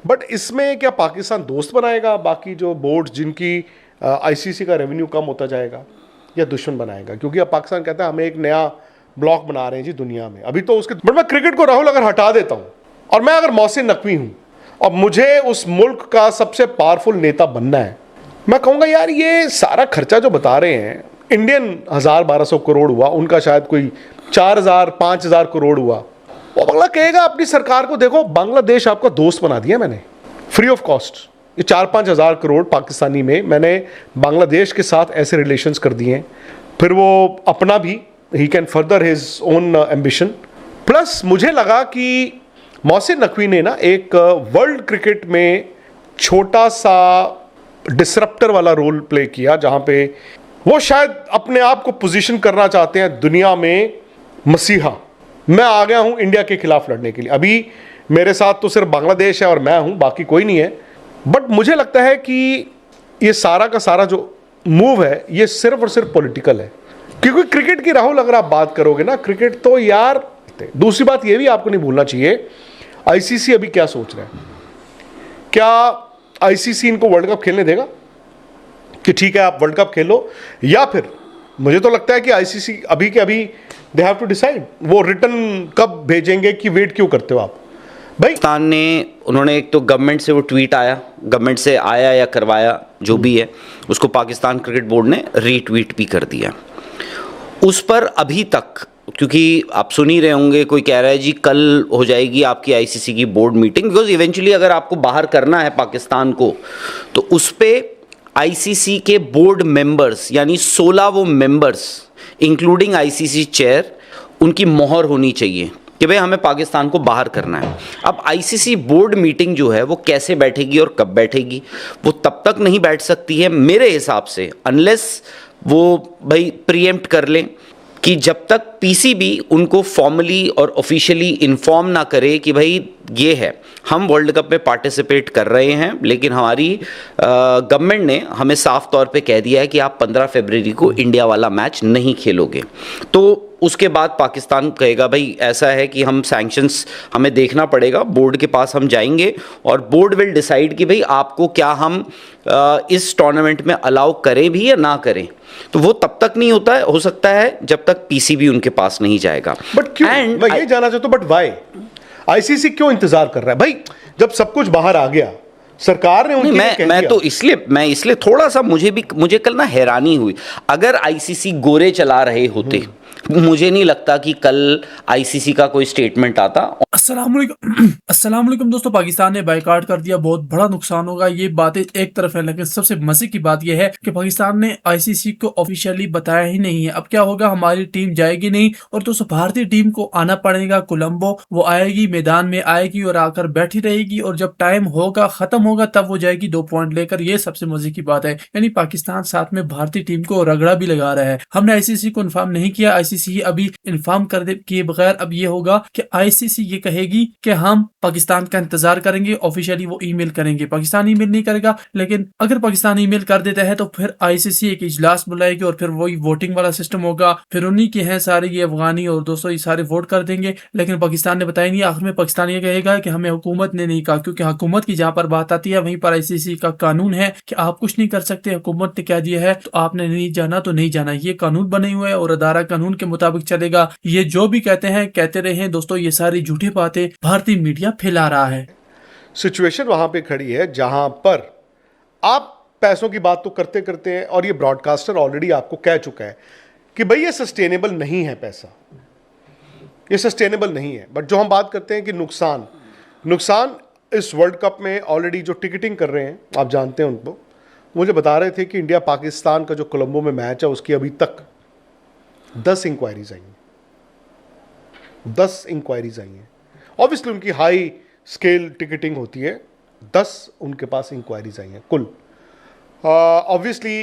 But इसमें क्या पाकिस्तान दोस्त बनाएगा बाकी जो बोर्ड जिनकी आईसीसी का रेवेन्यू कम होता जाएगा, या दुश्मन बनाएगा? क्योंकि अब पाकिस्तान कहता है हमें एक नया ब्लॉक बना रहे हैं जी दुनिया में अभी तो उसके। बट मैं क्रिकेट को राहुल अगर हटा देता हूं और मैं अगर मोहसिन नकवी हूं और मुझे उस मुल्क का सबसे पावरफुल नेता बनना है, मैं कहूंगा यार ये सारा खर्चा जो बता रहे हैं, इंडियन 1000-1200 करोड़ हुआ, उनका शायद कोई 4000-5000 करोड़ हुआ, वो अगला कहेगा अपनी सरकार को देखो बांग्लादेश आपका दोस्त बना दिया मैंने फ्री ऑफ कॉस्ट। ये 4-5 हज़ार करोड़ पाकिस्तानी में मैंने बांग्लादेश के साथ ऐसे रिलेशंस कर दिए हैं, फिर वो अपना भी he can further his own ambition. Plus मुझे लगा कि मोहसिन नकवी ने ना एक वर्ल्ड क्रिकेट में छोटा सा डिसरप्टर वाला रोल प्ले किया, जहां पे वो शायद अपने आप को पोजीशन करना चाहते हैं दुनिया में मसीहा, मैं आ गया हूं इंडिया के खिलाफ लड़ने के लिए। अभी मेरे साथ तो सिर्फ बांग्लादेश है और मैं हूं, बाकी कोई नहीं है। बट मुझे लगता है कि ये सारा का सारा जो मूव है ये सिर्फ और सिर्फ पॉलिटिकल है, क्योंकि क्रिकेट की राहुल अगर आप बात करोगे ना, क्रिकेट तो यार। दूसरी बात ये भी आपको नहीं भूलना चाहिए, आईसीसी अभी क्या सोच रहा है? क्या आईसीसी इनको वर्ल्ड कप खेलने देगा कि ठीक है आप वर्ल्ड कप खेलो, या फिर मुझे तो लगता है कि आईसीसी अभी के अभी दे हैव टू डिसाइड वो रिटर्न कब भेजेंगे कि वेट क्यों करते हो आप भाई। पाकिस्तान ने उन्होंने एक तो गवर्नमेंट से वो ट्वीट आया, गवर्नमेंट से आया या करवाया जो भी है, उसको पाकिस्तान क्रिकेट बोर्ड ने रीट्वीट भी कर दिया। उस पर अभी तक, क्योंकि आप सुन ही रहे होंगे, कोई कह रहा है जी कल हो जाएगी आपकी आईसीसी की बोर्ड मीटिंग, बिकॉज इवेंचुअली अगर आपको बाहर करना है पाकिस्तान को तो उस पर आईसीसी के बोर्ड मेंबर्स यानी 16 वो मेंबर्स इंक्लूडिंग आईसीसी चेयर, उनकी मोहर होनी चाहिए कि भाई हमें पाकिस्तान को बाहर करना है। अब आईसीसी बोर्ड मीटिंग जो है वो कैसे बैठेगी और कब बैठेगी, वो तब तक नहीं बैठ सकती है मेरे हिसाब से अनलेस वो भाई प्रीएम्प्ट कर लें कि जब तक पीसीबी उनको फॉर्मली और ऑफिशियली इन्फॉर्म ना करे कि भाई ये है हम वर्ल्ड कप में पार्टिसिपेट कर रहे हैं, लेकिन हमारी गवर्नमेंट ने हमें साफ तौर पे कह दिया है कि आप 15 फरवरी को इंडिया वाला मैच नहीं खेलोगे, तो उसके बाद पाकिस्तान कहेगा भाई ऐसा है कि हम सैंक्शंस हमें देखना पड़ेगा, बोर्ड के पास हम जाएंगे और बोर्ड विल डिसाइड कि भाई आपको क्या हम इस टूर्नामेंट में अलाउ करें भी या ना करें। तो वो तब तक नहीं होता है, हो सकता है जब तक पीसीबी उनके पास नहीं जाएगा। बट क्यों, मैं ये जानना चाहता हूं, बट व्हाई आईसीसी क्यों इंतजार कर रहा है भाई? जब सब कुछ बाहर आ गया, सरकार ने उनके लिए कह दिया। मैं इसलिए थोड़ा सा मुझे कल ना हैरानी हुई, अगर आईसीसी गोरे चला रहे होते मुझे नहीं लगता कि कल आईसीसी का कोई स्टेटमेंट आता। अस्सलाम वालेकुम दोस्तों, पाकिस्तान ने बाइकाट कर दिया, बहुत बड़ा नुकसान होगा। ये बातें एक तरफ है, लेकिन सबसे मजे की बात यह है कि पाकिस्तान ने आईसीसी को ऑफिशियली बताया ही नहीं है। अब क्या होगा, हमारी टीम जाएगी नहीं और दोस्तों भारतीय टीम को आना पड़ेगा कोलंबो। वो आएगी, मैदान में आएगी और आकर बैठी रहेगी और जब टाइम होगा, खत्म होगा, तब वो जाएगी 2 पॉइंट लेकर। ये सबसे मजे की बात है, यानी पाकिस्तान साथ में भारतीय टीम को रगड़ा भी लगा रहा है। हमने आईसीसी को इन्फॉर्म नहीं किया, आईसीसी अभी इन्फॉर्म कर दे किए बगैर अब ये होगा कि आईसीसी ये कहेगी कि हम पाकिस्तान का इंतजार करेंगे, ऑफिशियली वो ईमेल करेंगे। पाकिस्तान ईमेल नहीं करेगा, लेकिन अगर पाकिस्तान ईमेल कर देता है तो फिर आईसीसी एक इजलास बुलाएगी और फिर वही वोटिंग वाला सिस्टम होगा, फिर उन्हीं के हैं सारे ये अफगानी और दोस्तों ये सारे वोट कर देंगे। लेकिन पाकिस्तान ने बताया नहीं, आखिर में पाकिस्तान ये कहेगा कि हमें हुकूमत ने नहीं कहा, क्योंकि हुकूमत की जहां पर बात आती है वहीं पर आईसीसी का कानून है कि आप कुछ नहीं कर सकते, हुकूमत ने क्या दिया है तो आपने नहीं जाना तो नहीं जाना। ये कानून बने हुए हैं और अदारा कानून के मुताबिक चलेगा। ये जो भी कहते हैं कहते रहे दोस्तों, ये सारी झूठी बातें भारतीय मीडिया फैला रहा है। सिचुएशन वहां पे खड़ी है जहां पर आप पैसों की बात तो करते करते हैं और ये ब्रॉडकास्टर ऑलरेडी आपको कह चुका है कि भाई ये सस्टेनेबल नहीं है, पैसा ये सस्टेनेबल नहीं है। बट जो हम बात करते हैं कि नुकसान इस वर्ल्ड कप में ऑलरेडी जो टिकटिंग कर रहे हैं आप जानते हैं उनको, मुझे बता रहे थे कि इंडिया पाकिस्तान का जो कोलंबो में मैच है उसकी अभी तक 10 इंक्वायरीज आई हैं, 10 इंक्वायरीज आई हैं। ऑब्वियसली उनकी हाई स्केल टिकटिंग होती है, 10 उनके पास इंक्वायरीज आई हैं कुल। ऑब्वियसली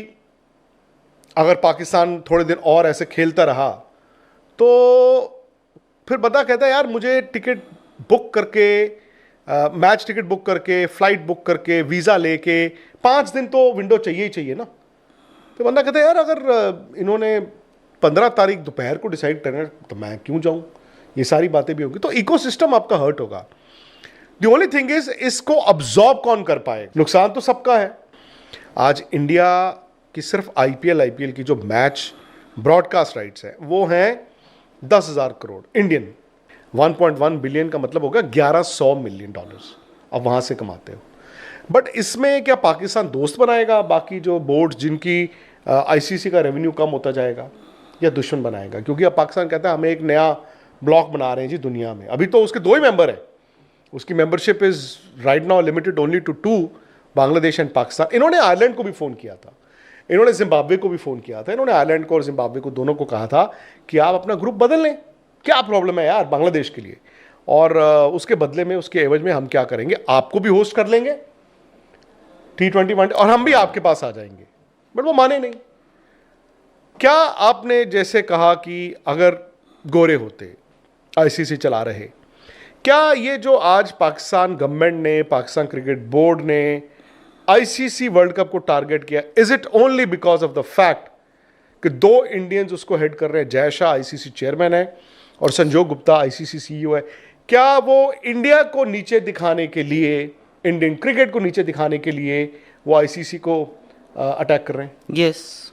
अगर पाकिस्तान थोड़े दिन और ऐसे खेलता रहा तो फिर बंदा कहता है यार मुझे टिकट बुक करके, मैच टिकट बुक करके, फ्लाइट बुक करके, वीज़ा लेके 5 दिन तो विंडो चाहिए ही चाहिए ना। तो बंदा कहता है यार अगर इन्होंने 15 तारीख दोपहर को डिसाइड करना तो मैं क्यों जाऊं, ये सारी बातें भी होंगी, तो इकोसिस्टम आपका हर्ट होगा। द ओनली थिंग इज इसको अब्सॉर्ब कौन कर पाएगा। नुकसान तो सबका है। आज इंडिया की सिर्फ आईपीएल की जो मैच ब्रॉडकास्ट राइट्स हैं वो हैं 10,000 करोड़ इंडियन। 1.1 बिलियन का मतलब होगा 1100 मिलियन डॉलर्स अब वहां से कमाते हो। बट इसमें क्या पाकिस्तान दोस्त बनाएगा बाकी जो बोर्ड जिनकी आईसीसी का रेवेन्यू कम होता जाएगा, या दुश्मन बनाएगा? क्योंकि अब पाकिस्तान कहता है हमें एक नया ब्लॉक बना रहे हैं जी दुनिया में। अभी तो उसके 2 ही मेंबर हैं, उसकी membership is right now limited only to 2, Bangladesh and Pakistan. इन्होंने आयरलैंड को भी फ़ोन किया था, इन्होंने जिम्बाब्वे को भी फ़ोन किया था, इन्होंने आयरलैंड को और जिम्बाब्वे को दोनों को कहा था कि आप अपना ग्रुप बदल लें, क्या प्रॉब्लम है यार बांग्लादेश के लिए, और उसके बदले में उसके एवज में हम क्या करेंगे, आपको भी होस्ट कर लेंगे T20 और हम भी आपके पास आ जाएंगे। बट वो माने नहीं। क्या आपने जैसे कहा कि अगर गोरे होते आईसीसी चला रहे, क्या ये जो आज पाकिस्तान गवर्नमेंट ने, पाकिस्तान क्रिकेट बोर्ड ने आईसीसी वर्ल्ड कप को टारगेट किया, is it only because of the fact कि 2 इंडियंस उसको हेड कर रहे हैं? जय शाह आईसीसी चेयरमैन है और संजोग गुप्ता आईसीसी सीईओ है। क्या वो इंडिया को नीचे दिखाने के लिए, इंडियन क्रिकेट को नीचे दिखाने के लिए वो आईसीसी को अटैक कर रहे हैं? यस।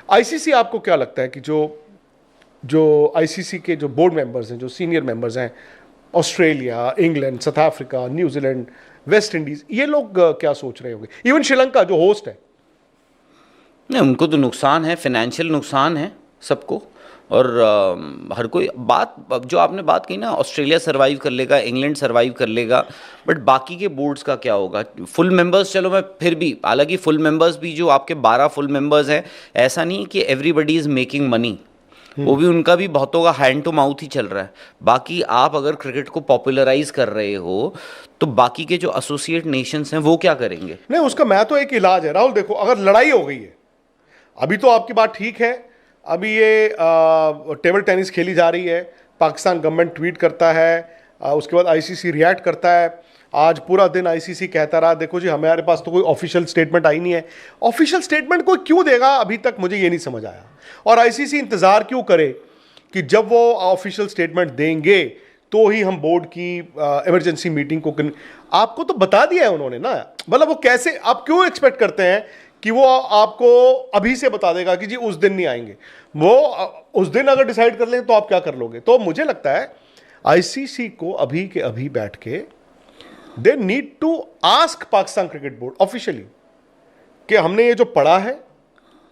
आईसीसी, आपको क्या लगता है कि जो आईसीसी के जो बोर्ड मेंबर्स हैं, जो सीनियर मेंबर्स हैं, Australia, England, south Africa, New Zealand, West Indies, ये लोग क्या सोच रहे होंगे? इवन श्रीलंका जो होस्ट है, नहीं, उनको तो नुकसान है, फाइनेंशियल नुकसान है सबको। और हर कोई बात, जो आपने बात कही ना, ऑस्ट्रेलिया सर्वाइव कर लेगा, इंग्लैंड सर्वाइव कर लेगा, बट बाकी के बोर्ड्स का क्या होगा? फुल मेंबर्स, चलो मैं फिर भी, हालांकि फुल मेंबर्स भी जो आपके 12 फुल मेंबर्स हैं, ऐसा नहीं कि एवरीबडी इज़ मेकिंग मनी, वो भी उनका भी बहुतों का हैंड टू माउथ ही चल रहा है। बाकी आप अगर क्रिकेट को पॉपुलराइज कर रहे हो तो बाकी के जो एसोसिएट नेशंस हैं वो क्या करेंगे? नहीं, उसका मैं तो एक इलाज है राहुल। देखो, अगर लड़ाई हो गई है, अभी तो आपकी बात ठीक है, अभी ये टेबल टेनिस खेली जा रही है, पाकिस्तान गवर्नमेंट ट्वीट करता है, उसके बाद आईसीसी रिएक्ट करता है। आज पूरा दिन आईसीसी कहता रहा देखो जी हमारे पास तो कोई ऑफिशियल स्टेटमेंट आई नहीं है। ऑफिशियल स्टेटमेंट कोई क्यों देगा अभी तक मुझे ये नहीं समझ आया, और आईसीसी इंतजार क्यों करे कि जब वो ऑफिशियल स्टेटमेंट देंगे तो ही हम बोर्ड की इमरजेंसी मीटिंग को आपको तो बता दिया है उन्होंने ना। मतलब वो कैसे, आप क्यों एक्सपेक्ट करते हैं कि वो आपको अभी से बता देगा कि जी उस दिन नहीं आएंगे? वो उस दिन अगर डिसाइड कर लें तो आप क्या कर लोगे? तो मुझे लगता है आईसीसी को अभी के अभी बैठ के they need to ask Pakistan cricket board officially कि हमने ये जो पढ़ा है,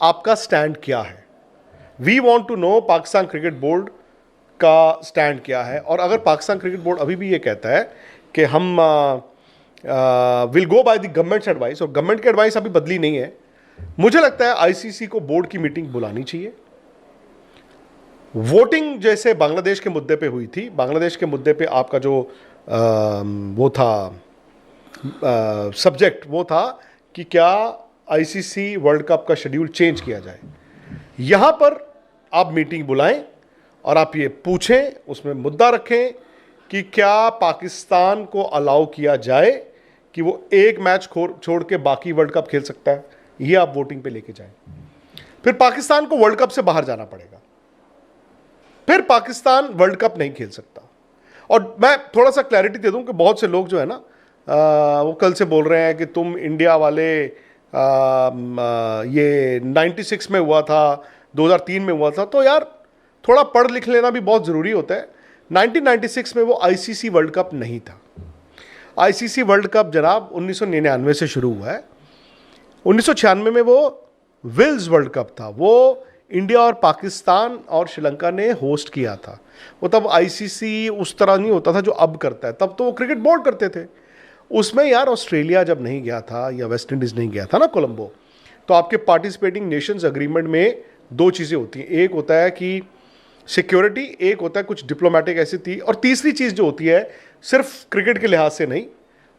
आपका स्टैंड क्या है? We want to know Pakistan cricket board का स्टैंड क्या है। और अगर पाकिस्तान क्रिकेट बोर्ड अभी भी ये कहता है कि हम will go by the governments advice, और गवर्नमेंट की एडवाइस अभी बदली नहीं है, मुझे लगता है आईसीसी को बोर्ड की मीटिंग बुलानी चाहिए। वोटिंग जैसे बांग्लादेश के मुद्दे पे हुई थी, बांग्लादेश के मुद्दे पे आपका जो वो था सब्जेक्ट, वो था कि क्या आईसीसी वर्ल्ड कप का शेड्यूल चेंज किया जाए। यहां पर आप मीटिंग बुलाएं और आप ये पूछें, उसमें मुद्दा रखें कि क्या पाकिस्तान को अलाउ किया जाए कि वो एक मैच छोड़ के बाकी वर्ल्ड कप खेल सकता है। ये आप वोटिंग पे लेके जाएं। फिर पाकिस्तान को वर्ल्ड कप से बाहर जाना पड़ेगा, फिर पाकिस्तान वर्ल्ड कप नहीं खेल सकता। और मैं थोड़ा सा क्लैरिटी दे दूं कि बहुत से लोग जो है ना वो कल से बोल रहे हैं कि तुम इंडिया वाले ये 96 में हुआ था, 2003 में हुआ था, तो यार थोड़ा पढ़ लिख लेना भी बहुत ज़रूरी होता है। 1996 में वो आईसीसी वर्ल्ड कप नहीं था। आईसीसी वर्ल्ड कप जनाब 1999 से शुरू हुआ है। 1996 में वो विल्स वर्ल्ड कप था, वो इंडिया और पाकिस्तान और श्रीलंका ने होस्ट किया था। वो तब आईसीसी उस तरह नहीं होता था जो अब करता है, तब तो वो क्रिकेट बोर्ड करते थे। उसमें यार ऑस्ट्रेलिया जब नहीं गया था या वेस्ट इंडीज़ नहीं गया था ना कोलंबो, तो आपके पार्टिसिपेटिंग नेशंस एग्रीमेंट में 2 चीज़ें होती हैं। एक होता है कि सिक्योरिटी, एक होता है कुछ डिप्लोमेटिक ऐसी थी, और तीसरी चीज़ जो होती है सिर्फ क्रिकेट के लिहाज से नहीं,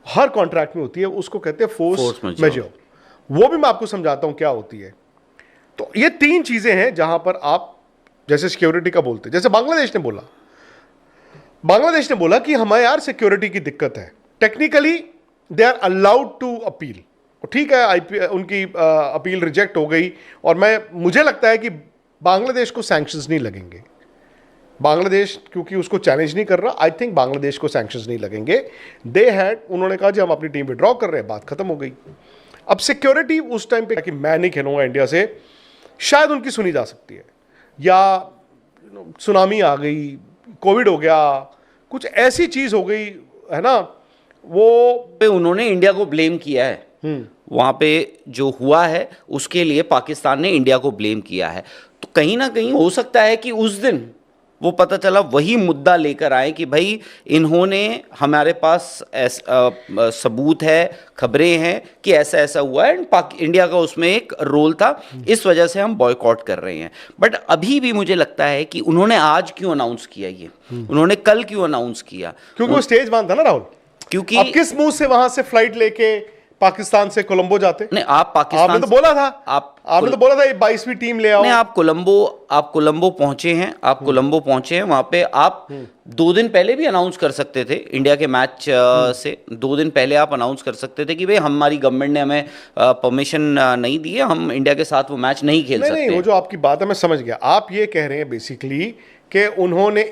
हर कॉन्ट्रैक्ट में होती है, उसको कहते हैं फोर्स मेजर। वो भी मैं आपको समझाता हूँ क्या होती है। तो ये 3 चीज़ें हैं जहां पर आप जैसे सिक्योरिटी का बोलते, जैसे बांग्लादेश ने बोला कि हमें यार सिक्योरिटी की दिक्कत है, technically they are allowed to appeal, ठीक है, उनकी अपील रिजेक्ट हो गई, और मुझे लगता है कि बांग्लादेश को सैंक्शंस नहीं लगेंगे, बांग्लादेश क्योंकि उसको चैलेंज नहीं कर रहा, आई थिंक बांग्लादेश को सैंक्शंस नहीं लगेंगे। उन्होंने कहा जी हम अपनी टीम विड्रॉ कर रहे हैं, बात खत्म हो गई। अब सिक्योरिटी उस टाइम पे कि मैं नहीं खेलूंगा इंडिया से, शायद उनकी सुनी जा सकती है, या सुनामी आ गई, कोविड हो गया, कुछ ऐसी चीज हो गई है ना, वो पे उन्होंने इंडिया को ब्लेम किया है। वहां पे जो हुआ है उसके लिए पाकिस्तान ने इंडिया को ब्लेम किया है। तो कहीं ना कहीं हो सकता है कि उस दिन वो पता चला वही मुद्दा लेकर आए कि भाई इन्होंने हमारे पास सबूत है, खबरें हैं कि ऐसा ऐसा हुआ है, एंड इंडिया का उसमें एक रोल था, इस वजह से हम बॉयकॉट कर रहे हैं। बट अभी भी मुझे लगता है कि उन्होंने आज क्यों अनाउंस किया, ये उन्होंने कल क्यों अनाउंस किया, क्योंकि वो स्टेज वन था ना राहुल। क्योंकि अब किस मुंह से वहां से फ्लाइट लेके पाकिस्तान से कोलंबो जाते? नहीं, आप पाकिस्तान, आपने तो बोला था, आपने तो बोला था ये 22वीं टीम ले आओ। नहीं, आप कोलंबो पहुंचे हैं, वहां पे आप 2 दिन पहले भी अनाउंस कर सकते थे, इंडिया के मैच से 2 दिन पहले आप अनाउंस कर सकते थे कि भाई हमारी गवर्नमेंट ने हमें परमिशन नहीं दी है, हम इंडिया के साथ वो मैच नहीं खेल सकते। नहीं, वो जो आपकी बात है मैं समझ गया। आप ये कह रहे हैं बेसिकली कि उन्होंने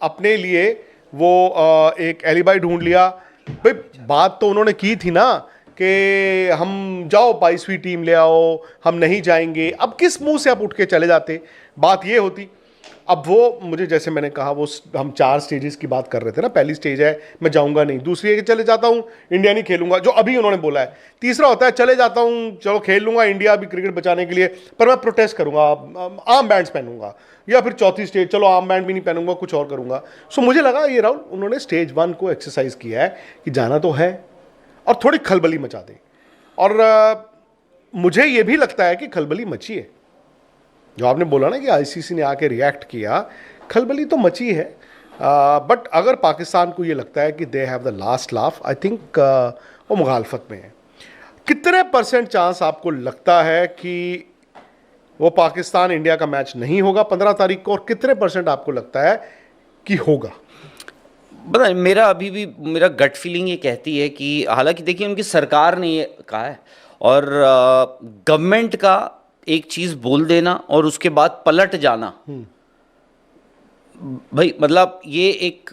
अपने लिए वो एक एलिबाई ढूंढ लिया। भाई बात तो उन्होंने की थी ना कि हम जाओ 22वीं टीम ले आओ, हम नहीं जाएंगे। अब किस मुंह से आप उठ के चले जाते, बात ये होती। अब वो मुझे, जैसे मैंने कहा, वो हम 4 स्टेजेस की बात कर रहे थे ना। पहली स्टेज है मैं जाऊंगा नहीं, दूसरी है कि चले जाता हूं इंडिया नहीं खेलूंगा, जो अभी उन्होंने बोला है। तीसरा होता है चले जाता हूं, चलो खेल लूंगा इंडिया भी क्रिकेट बचाने के लिए, पर मैं प्रोटेस्ट करूंगा, आर्म बैंड्स पहनूंगा। या फिर चौथी स्टेज, चलो आर्म बैंड भी नहीं पहनूंगा, कुछ और करूंगा। सो मुझे लगा ये राहुल उन्होंने स्टेज 1 को एक्सरसाइज किया है कि जाना तो है और थोड़ी खलबली मचा दे। और मुझे ये भी लगता है कि खलबली मची है। जो आपने बोला ना कि आईसीसी ने आके रिएक्ट किया, खलबली तो मची है। बट अगर पाकिस्तान को ये लगता है कि they have the last laugh, I think वो मुखालफत में है। कितने % चांस आपको लगता है कि वो पाकिस्तान इंडिया का मैच नहीं होगा 15 तारीख को, और कितने % आपको लगता है कि होगा? पता मेरा अभी भी मेरा गट फीलिंग ये कहती है कि, हालांकि देखिए उनकी सरकार ने ये कहा है, और गवर्नमेंट का एक चीज बोल देना और उसके बाद पलट जाना, भाई मतलब ये एक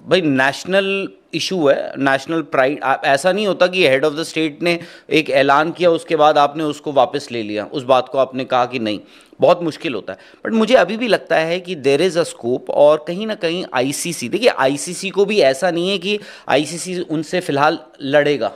भाई नेशनल इशू है, नेशनल प्राइड। ऐसा नहीं होता कि हेड ऑफ द स्टेट ने एक ऐलान किया उसके बाद आपने उसको वापस ले लिया, उस बात को आपने कहा कि नहीं, बहुत मुश्किल होता है। बट मुझे अभी भी लगता है कि देयर इज अ स्कोप, और कहीं ना कहीं आईसीसी, देखिए आईसीसी को भी ऐसा नहीं है कि आईसीसी उनसे फिलहाल लड़ेगा।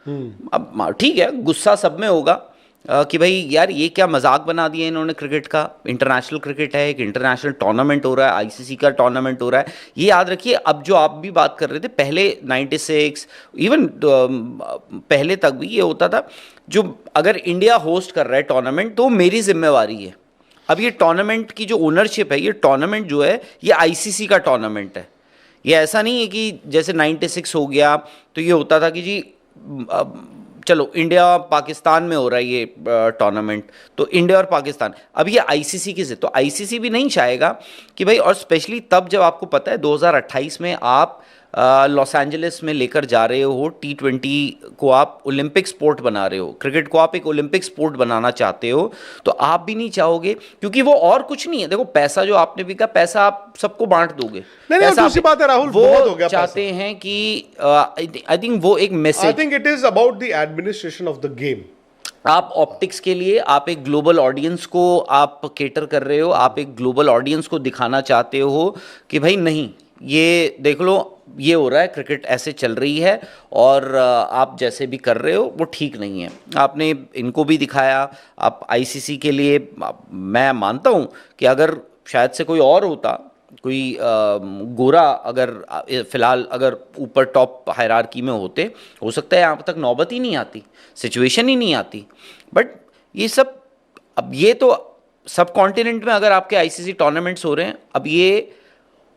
अब ठीक है, गुस्सा सब में होगा कि भाई यार ये क्या मजाक बना दिया इन्होंने क्रिकेट का। इंटरनेशनल क्रिकेट है, एक इंटरनेशनल टूर्नामेंट हो रहा है, आईसीसी का टूर्नामेंट हो रहा है। ये याद रखिए, अब जो आप भी बात कर रहे थे, पहले 96 इवन पहले तक भी ये होता था, जो अगर इंडिया होस्ट कर रहा है टूर्नामेंट तो मेरी जिम्मेवारी है। अब ये टूर्नामेंट की जो ओनरशिप है, ये टूर्नामेंट जो है ये आईसीसी का टूर्नामेंट है। ये ऐसा नहीं है कि जैसे 96 हो गया तो ये होता था कि जी चलो इंडिया पाकिस्तान में हो रहा है ये टूर्नामेंट, तो इंडिया और पाकिस्तान। अब ये आईसीसी की, तो आईसीसी भी नहीं चाहेगा कि भाई, और स्पेशली तब जब आपको पता है 2028 में आप लॉस एंजलिस में लेकर जा रहे हो T20 को, आप ओलंपिक स्पोर्ट बना रहे हो, क्रिकेट को आप एक ओलंपिक स्पोर्ट बनाना चाहते हो, तो आप भी नहीं चाहोगे, क्योंकि वो और कुछ नहीं है। देखो पैसा जो आपने भी कहा, पैसा आप सबको बांट दोगे। नहीं, दूसरी बात है राहुल, बहुत हो गया। चाहते हैं कि आई थिंक वो एक message, I think it is about the administration of the game. आप ऑप्टिक्स के लिए आप एक ग्लोबल ऑडियंस को आप केटर कर रहे हो, आप एक ग्लोबल ऑडियंस को दिखाना चाहते हो कि भाई नहीं, ये देख लो, ये हो रहा है, क्रिकेट ऐसे चल रही है, और आप जैसे भी कर रहे हो वो ठीक नहीं है। आपने इनको भी दिखाया। आप आईसीसी के लिए, मैं मानता हूँ कि अगर शायद से कोई और होता, कोई गोरा अगर फिलहाल अगर ऊपर टॉप हायरार्की में होते, हो सकता है यहाँ तक नौबत ही नहीं आती, सिचुएशन ही नहीं आती। बट ये सब, अब ये तो सब कॉन्टिनेंट में अगर आपके आईसीसी टूर्नामेंट्स हो रहे हैं, अब ये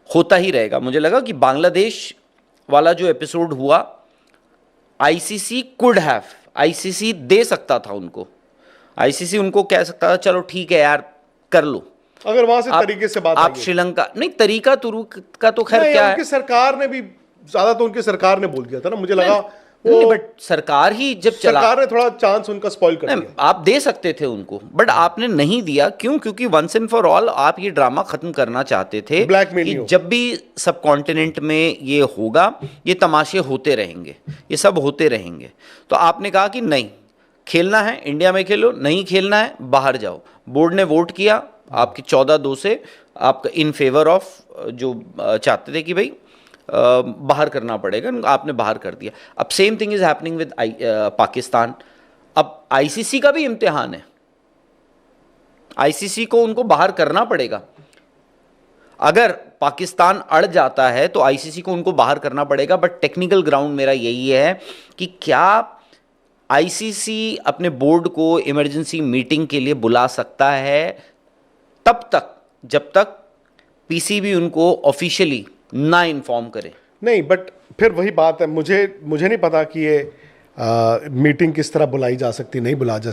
होता ही रहेगा। मुझे लगा कि बांग्लादेश वाला जो एपिसोड हुआ, आईसीसी कुड हैव, आईसीसी दे सकता था उनको, आईसीसी उनको कह सकता था चलो ठीक है यार कर लो, अगर वहां से तरीके से बात आप श्रीलंका, नहीं तरीका तुरुक का तो खैर क्या है, उनकी सरकार ने भी ज्यादा, तो उनकी सरकार ने बोल दिया था ना। मुझे लगा नहीं, बट सरकार ही जब चला, सरकार ने थोड़ा चांस उनका स्पॉइल कर नहीं, दिया। आप दे सकते थे उनको, बट आपने नहीं दिया। क्यों? क्योंकि वंस एंड फॉर ऑल आप ये ड्रामा खत्म करना चाहते थे Blackmail कि नहीं हो। जब भी सब कॉन्टिनेंट में ये होगा, ये तमाशे होते रहेंगे, ये सब होते रहेंगे। तो आपने कहा कि नहीं, खेलना है इंडिया में खेलो, नहीं खेलना है बाहर जाओ। बोर्ड ने वोट किया आपकी 14-2 से, आपका इन फेवर ऑफ, जो चाहते थे कि भाई बाहर करना पड़ेगा, आपने बाहर कर दिया। अब same thing is happening with Pakistan. अब आईसीसी का भी इम्तिहान है, आईसीसी को उनको बाहर करना पड़ेगा। अगर पाकिस्तान अड़ जाता है तो आईसीसी को उनको बाहर करना पड़ेगा। बट टेक्निकल ग्राउंड मेरा यही है कि क्या आईसीसी अपने बोर्ड को इमरजेंसी मीटिंग के लिए बुला सकता है तब तक जब तक पीसीबी उनको ऑफिशियली ना इन्फॉर्म करे। नहीं, बट फिर वही बात है, मुझे नहीं पता कि ये मीटिंग किस तरह बुलाई जा सकती, नहीं बुला जा